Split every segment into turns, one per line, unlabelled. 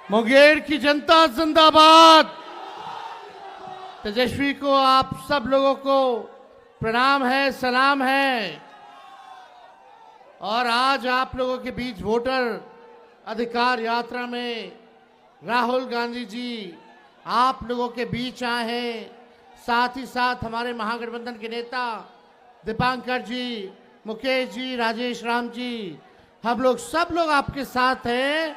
मुंगेर की जनता जिंदाबाद। तेजस्वी को आप सब लोगों को प्रणाम है, सलाम है। और आज आप लोगों के बीच वोटर अधिकार यात्रा में राहुल गांधी जी आप लोगों के बीच आए हैं। साथ ही साथ हमारे महागठबंधन के नेता दीपांकर जी, मुकेश जी, राजेश राम जी, हम लोग सब लोग आपके साथ हैं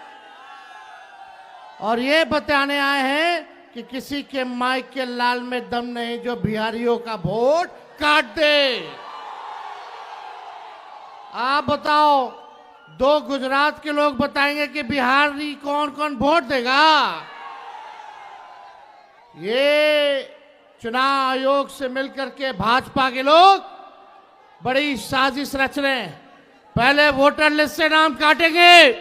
और ये बताने आए हैं कि किसी के माइक के लाल में दम नहीं जो बिहारियों का वोट काट दे। आप बताओ, दो गुजरात के लोग बताएंगे कि बिहारी कौन कौन वोट देगा। ये चुनाव आयोग से मिलकर के भाजपा के लोग बड़ी साजिश रच रहे हैं। पहले वोटर लिस्ट से नाम काटेंगे,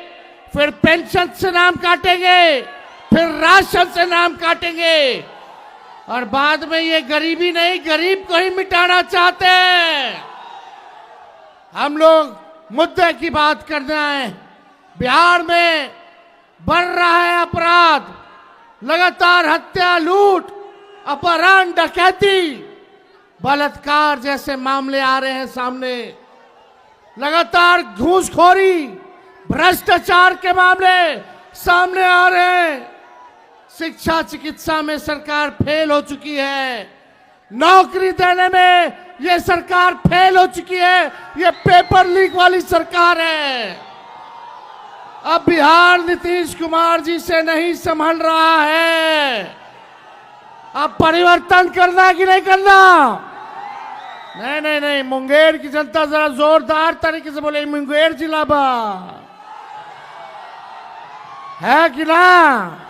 फिर पेंशन से नाम काटेंगे, फिर राशन से नाम काटेंगे और बाद में ये गरीबी नहीं, गरीब को ही मिटाना चाहते हैं। हम लोग मुद्दे की बात करने आए। बिहार में बढ़ रहा है अपराध, लगातार हत्या, लूट, अपहरण, डकैती, बलात्कार जैसे मामले आ रहे हैं सामने। लगातार घूसखोरी, भ्रष्टाचार के मामले सामने आ रहे हैं। शिक्षा चिकित्सा में सरकार फेल हो चुकी है। नौकरी देने में यह सरकार फेल हो चुकी है। यह पेपर लीक वाली सरकार है। अब बिहार नीतीश कुमार जी से नहीं संभल रहा है। अब परिवर्तन करना है कि नहीं करना? नहीं नहीं नहीं, मुंगेर की जनता जरा जोरदार तरीके से बोले, मुंगेर जिंदाबाद है कि ना?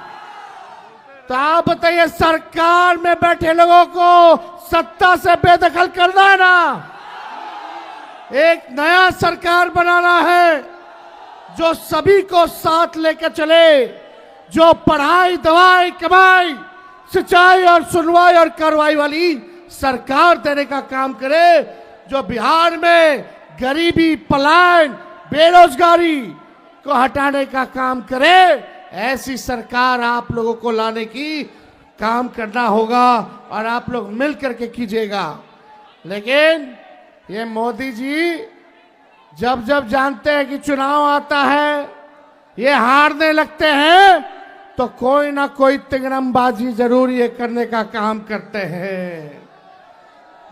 तो आप बताइए, सरकार में बैठे लोगों को सत्ता से बेदखल करना है ना? एक नया सरकार बनाना है जो सभी को साथ लेकर चले, जो पढ़ाई, दवाई, कमाई, सिंचाई और सुनवाई और कार्रवाई वाली सरकार देने का काम करे, जो बिहार में गरीबी, पलायन, बेरोजगारी को हटाने का काम करे। ऐसी सरकार आप लोगों को लाने की काम करना होगा और आप लोग मिल करके कीजिएगा। लेकिन ये मोदी जी जब जब जानते हैं कि चुनाव आता है, ये हारने लगते हैं, तो कोई ना कोई तिंगरमबाजी जरूर ये करने का काम करते हैं।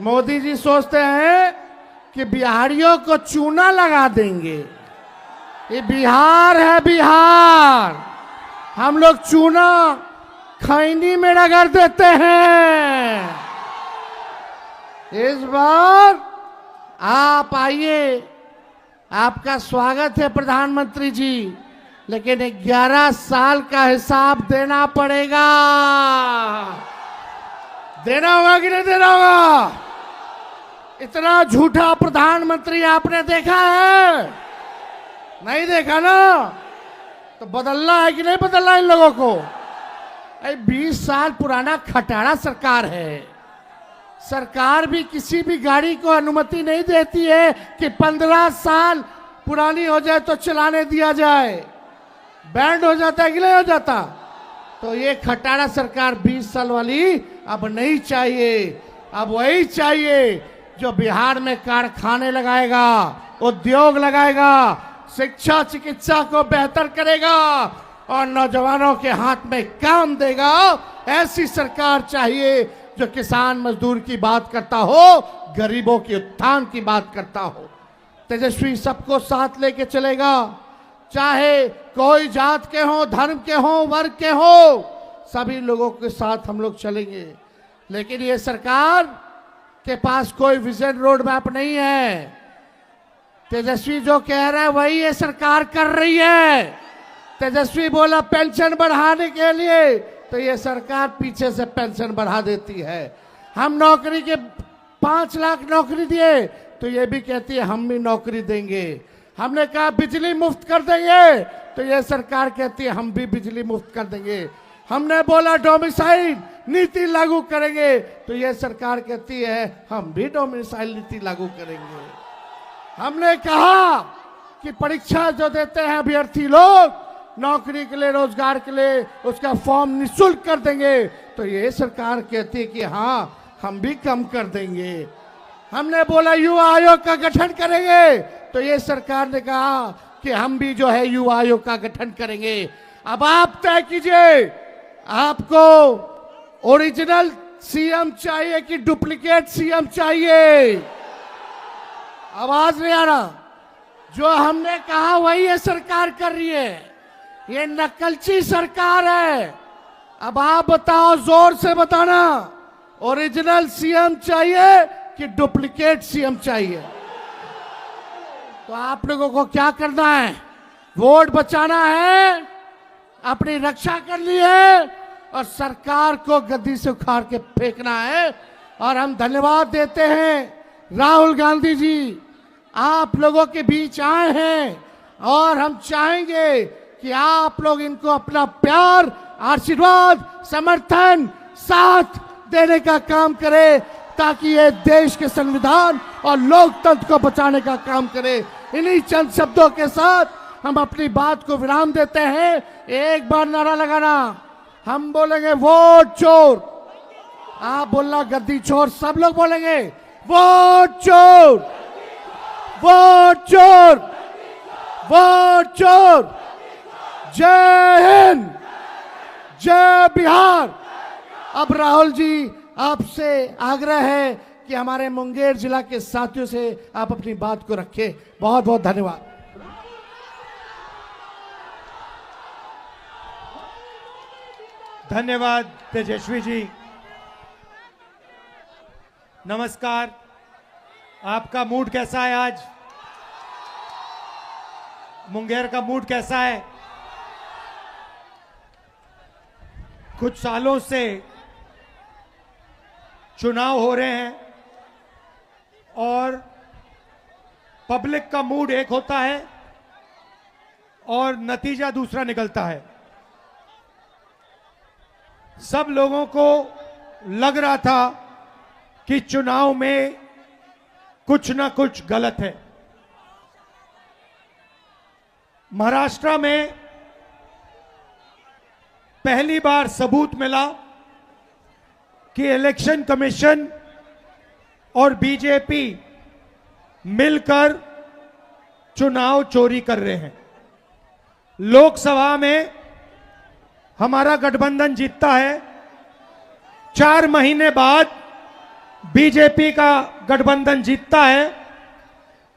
मोदी जी सोचते हैं कि बिहारियों को चूना लगा देंगे। ये बिहार है, बिहार। हम लोग चूना खैनी में रगड़ देते हैं। इस बार आप आइए, आपका स्वागत है प्रधानमंत्री जी, लेकिन 11 साल का हिसाब देना पड़ेगा। देना होगा कि नहीं देना होगा? इतना झूठा प्रधानमंत्री आपने देखा है? नहीं देखा ना? तो बदलना है कि नहीं बदलना इन लोगों को? 20 साल पुराना खटारा सरकार है। सरकार भी किसी भी गाड़ी को अनुमति नहीं देती है कि 15 साल पुरानी हो जाए तो चलाने दिया जाए। बैंड हो जाता है कि नहीं हो जाता? तो ये खटारा सरकार 20 साल वाली अब नहीं चाहिए। अब वही चाहिए जो बिहार में कारखाने लगाएगा, उद्योग लगाएगा, शिक्षा चिकित्सा को बेहतर करेगा और नौजवानों के हाथ में काम देगा। ऐसी सरकार चाहिए जो किसान मजदूर की बात करता हो, गरीबों के उत्थान की बात करता हो। तेजस्वी सबको साथ लेके चलेगा, चाहे कोई जात के हो, धर्म के हो, वर्ग के हो, सभी लोगों के साथ हम लोग चलेंगे। लेकिन ये सरकार के पास कोई विजन रोड मैप नहीं है। तेजस्वी जो कह रहा है वही ये सरकार कर रही है। तेजस्वी बोला पेंशन बढ़ाने के लिए, तो ये सरकार पीछे से पेंशन बढ़ा देती है। हम नौकरी के 5 लाख नौकरी दिए, तो ये भी कहती है हम भी नौकरी देंगे। हमने कहा बिजली मुफ्त कर देंगे, तो ये सरकार कहती है हम भी बिजली मुफ्त कर देंगे। हमने बोला डोमिसाइल नीति लागू करेंगे, तो ये सरकार कहती है हम भी डोमिसाइल नीति लागू करेंगे। हमने कहा कि परीक्षा जो देते हैं अभ्यर्थी लोग, नौकरी के लिए, रोजगार के लिए उसका फॉर्म निःशुल्क कर देंगे, तो ये सरकार कहती है कि हाँ हम भी कम कर देंगे। हमने बोला युवा आयोग का गठन करेंगे, तो ये सरकार ने कहा कि हम भी जो है युवा आयोग का गठन करेंगे। अब आप तय कीजिए, आपको ओरिजिनल सीएम चाहिए कि डुप्लीकेट सीएम चाहिए? आवाज नहीं आ रहा। जो हमने कहा वही ये सरकार कर रही है, ये नकलची सरकार है। अब आप बताओ, जोर से बताना, ओरिजिनल सीएम चाहिए कि डुप्लीकेट सीएम चाहिए? तो आप लोगों को क्या करना है? वोट बचाना है, अपनी रक्षा करनी है और सरकार को गद्दी से उखाड़ के फेंकना है। और हम धन्यवाद देते हैं राहुल गांधी जी, आप लोगों के बीच आए हैं और हम चाहेंगे कि आप लोग इनको अपना प्यार, आशीर्वाद, समर्थन, साथ देने का काम करें, ताकि ये देश के संविधान और लोकतंत्र को बचाने का काम करे। इन्हीं चंद शब्दों के साथ हम अपनी बात को विराम देते हैं। एक बार नारा लगाना, हम बोलेंगे वोट चोर, आप बोलना गद्दी चोर, सब लोग बोलेंगे वोट चोर, वोट चोर, वोट चोर। जय हिंद, जय बिहार। अब राहुल जी, आपसे आग्रह है कि हमारे मुंगेर जिला के साथियों से आप अपनी बात को रखें। बहुत बहुत धन्यवाद।
धन्यवाद तेजस्वी जी। नमस्कार, आपका मूड कैसा है आज? मुंगेर का मूड कैसा है? कुछ सालों से चुनाव हो रहे हैं और पब्लिक का मूड एक होता है और नतीजा दूसरा निकलता है। सब लोगों को लग रहा था कि चुनाव में कुछ ना कुछ गलत है। महाराष्ट्र में पहली बार सबूत मिला कि इलेक्शन कमीशन और बीजेपी मिलकर चुनाव चोरी कर रहे हैं। लोकसभा में हमारा गठबंधन जीतता है, 4 महीने बाद बीजेपी का गठबंधन जीतता है।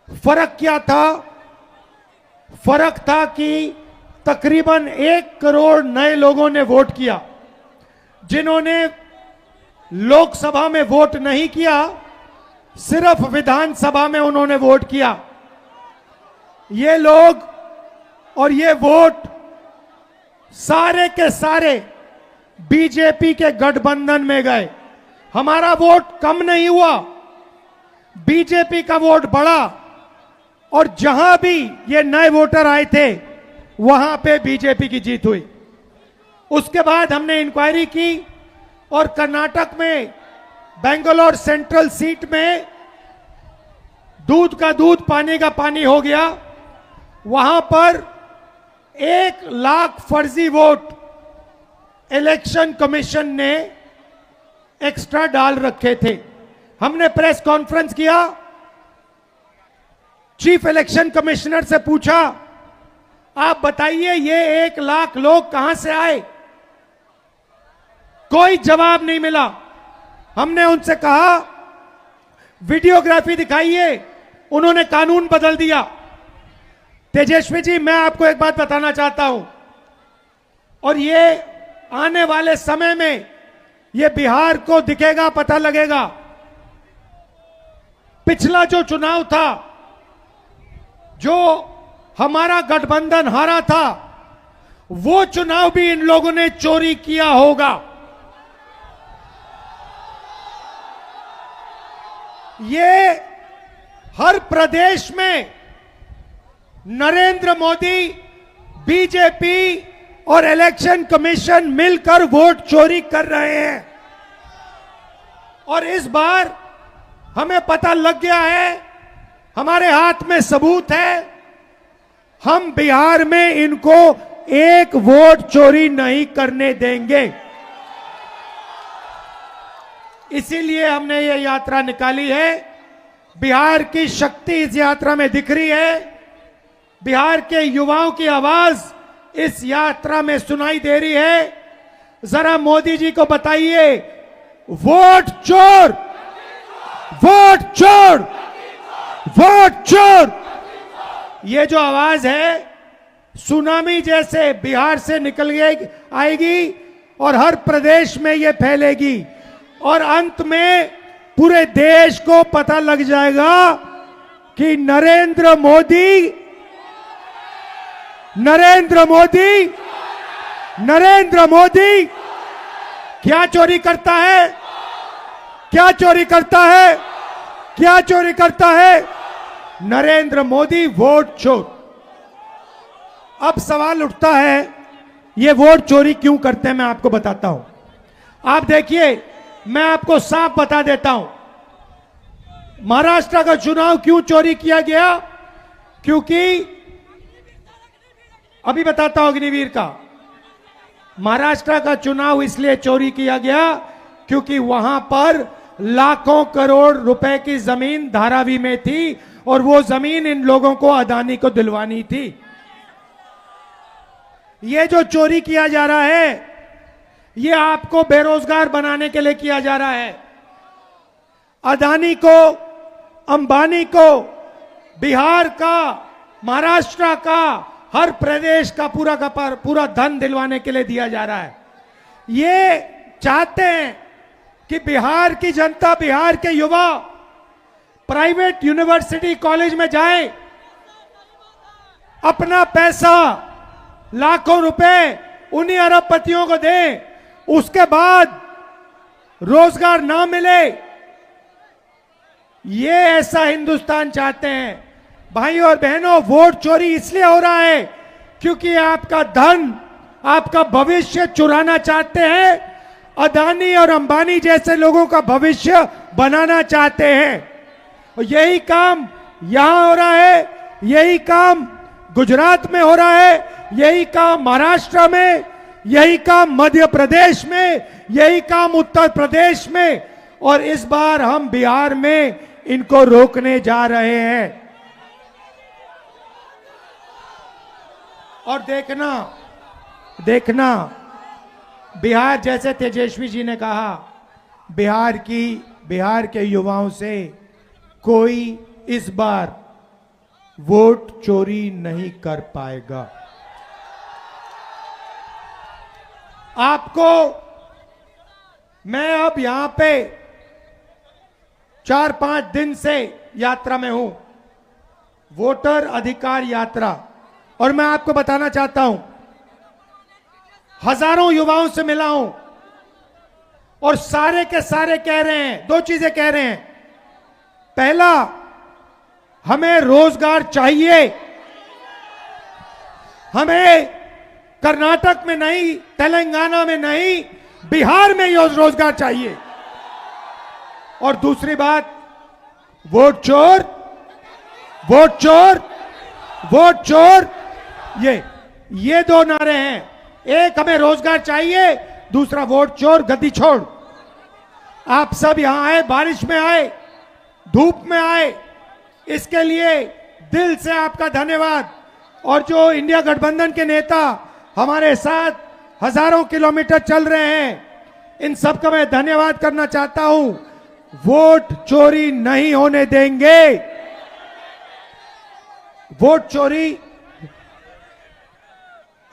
फर्क क्या था? फर्क था कि तकरीबन 1 करोड़ नए लोगों ने वोट किया। जिन्होंने लोकसभा में वोट नहीं किया, सिर्फ विधानसभा में उन्होंने वोट किया। ये लोग और ये वोट सारे के सारे बीजेपी के गठबंधन में गए। हमारा वोट कम नहीं हुआ, बीजेपी का वोट बढ़ा। और जहां भी ये नए वोटर आए थे, वहां पे बीजेपी की जीत हुई। उसके बाद हमने इंक्वायरी की और कर्नाटक में बेंगलोर सेंट्रल सीट में दूध का दूध, पानी का पानी हो गया। वहां पर 1 लाख फर्जी वोट इलेक्शन कमीशन ने एक्स्ट्रा डाल रखे थे। हमने प्रेस कॉन्फ्रेंस किया, चीफ इलेक्शन कमिश्नर से पूछा, आप बताइए ये 1 लाख लोग कहां से आए? कोई जवाब नहीं मिला। हमने उनसे कहा वीडियोग्राफी दिखाइए, उन्होंने कानून बदल दिया। तेजस्वी जी, मैं आपको एक बात बताना चाहता हूं, और ये आने वाले समय में ये बिहार को दिखेगा, पता लगेगा। पिछला जो चुनाव था, जो हमारा गठबंधन हारा था, वो चुनाव भी इन लोगों ने चोरी किया होगा। ये हर प्रदेश में नरेंद्र मोदी, बीजेपी और इलेक्शन कमीशन मिलकर वोट चोरी कर रहे हैं। और इस बार हमें पता लग गया है, हमारे हाथ में सबूत है। हम बिहार में इनको एक वोट चोरी नहीं करने देंगे। इसीलिए हमने ये यात्रा निकाली है। बिहार की शक्ति इस यात्रा में दिख रही है। बिहार के युवाओं की आवाज इस यात्रा में सुनाई दे रही है। जरा मोदी जी को बताइए, वोट चोर, वोट चोर, वोट चोर। ये जो आवाज है सुनामी जैसे बिहार से निकल आएगी और हर प्रदेश में ये फैलेगी और अंत में पूरे देश को पता लग जाएगा कि नरेंद्र मोदी क्या चोरी करता है, क्या चोरी करता है, क्या चोरी करता है? नरेंद्र मोदी वोट चोर। अब सवाल उठता है ये वोट चोरी क्यों करते हैं, मैं आपको बताता हूं। आप देखिए, मैं आपको साफ बता देता हूं महाराष्ट्र का चुनाव क्यों चोरी किया गया। क्योंकि अभी बताता हूं अग्निवीर का, महाराष्ट्र का चुनाव इसलिए चोरी किया गया क्योंकि वहां पर लाखों करोड़ रुपए की जमीन धारावी में थी और वो जमीन इन लोगों को अदानी को दिलवानी थी। ये जो चोरी किया जा रहा है ये आपको बेरोजगार बनाने के लिए किया जा रहा है। अदानी को, अंबानी को बिहार का, महाराष्ट्र का, हर प्रदेश का पूरा धन दिलवाने के लिए दिया जा रहा है। ये चाहते हैं कि बिहार की जनता, बिहार के युवा प्राइवेट यूनिवर्सिटी कॉलेज में जाए, अपना पैसा लाखों रुपए उन्हीं अरबपतियों को दें, उसके बाद रोजगार ना मिले। ये ऐसा हिंदुस्तान चाहते हैं। भाइयों और बहनों, वोट चोरी इसलिए हो रहा है क्योंकि आपका धन, आपका भविष्य चुराना चाहते हैं। अदानी और अंबानी जैसे लोगों का भविष्य बनाना चाहते हैं और यही काम यहां हो रहा है, यही काम गुजरात में हो रहा है, यही काम महाराष्ट्र में, यही काम मध्य प्रदेश में, यही काम उत्तर प्रदेश में और इस बार हम बिहार में इनको रोकने जा रहे हैं। और देखना बिहार, जैसे तेजस्वी जी ने कहा, बिहार के युवाओं से कोई इस बार वोट चोरी नहीं कर पाएगा। आपको मैं अब यहां पे 4-5 दिन से यात्रा में हूं, वोटर अधिकार यात्रा, और मैं आपको बताना चाहता हूं, हजारों युवाओं से मिला हूं और सारे के सारे कह रहे हैं, 2 चीजें कह रहे हैं। पहला, हमें रोजगार चाहिए, हमें कर्नाटक में नहीं, तेलंगाना में नहीं, बिहार में रोजगार चाहिए। और दूसरी बात, वोट चोर, वोट चोर, वोट चोर, ये 2 नारे हैं। एक, हमें रोजगार चाहिए, दूसरा वोट चोर गद्दी छोड़। आप सब यहां आए, बारिश में आए, धूप में आए, इसके लिए दिल से आपका धन्यवाद। और जो इंडिया गठबंधन के नेता हमारे साथ हजारों किलोमीटर चल रहे हैं, इन सब का मैं धन्यवाद करना चाहता हूं। वोट चोरी नहीं होने देंगे। वोट चोरी।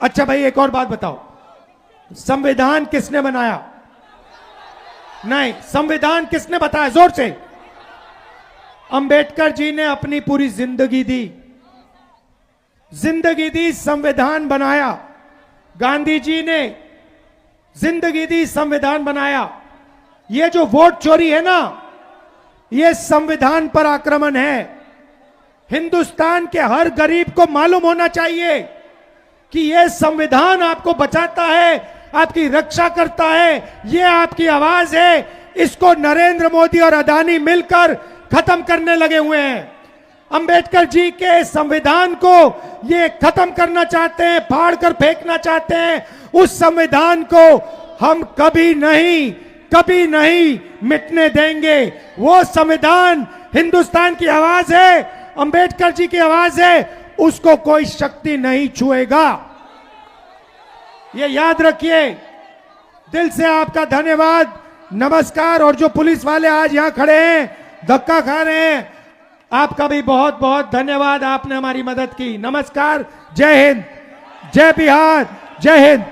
अच्छा भाई, एक और बात बताओ, संविधान किसने बनाया? नहीं, संविधान किसने बताया? जोर से। अंबेडकर जी ने अपनी पूरी जिंदगी दी, संविधान बनाया। गांधी जी ने जिंदगी दी, संविधान बनाया। ये जो वोट चोरी है ना, ये संविधान पर आक्रमण है। हिंदुस्तान के हर गरीब को मालूम होना चाहिए कि ये संविधान आपको बचाता है, आपकी रक्षा करता है, ये आपकी आवाज है। इसको नरेंद्र मोदी और अदानी मिलकर खत्म करने लगे हुए हैं। अंबेडकर जी के संविधान को ये खत्म करना चाहते हैं, फाड़ कर फेंकना चाहते हैं। उस संविधान को हम कभी नहीं मिटने देंगे। वो संविधान हिंदुस्तान की आवाज है, अंबेडकर जी की आवाज है, उसको कोई शक्ति नहीं छुएगा। ये याद रखिए। दिल से आपका धन्यवाद, नमस्कार। और जो पुलिस वाले आज यहां खड़े हैं, धक्का खा रहे हैं, आपका भी बहुत बहुत धन्यवाद, आपने हमारी मदद की। नमस्कार, जय हिंद, जय बिहार, जय हिंद।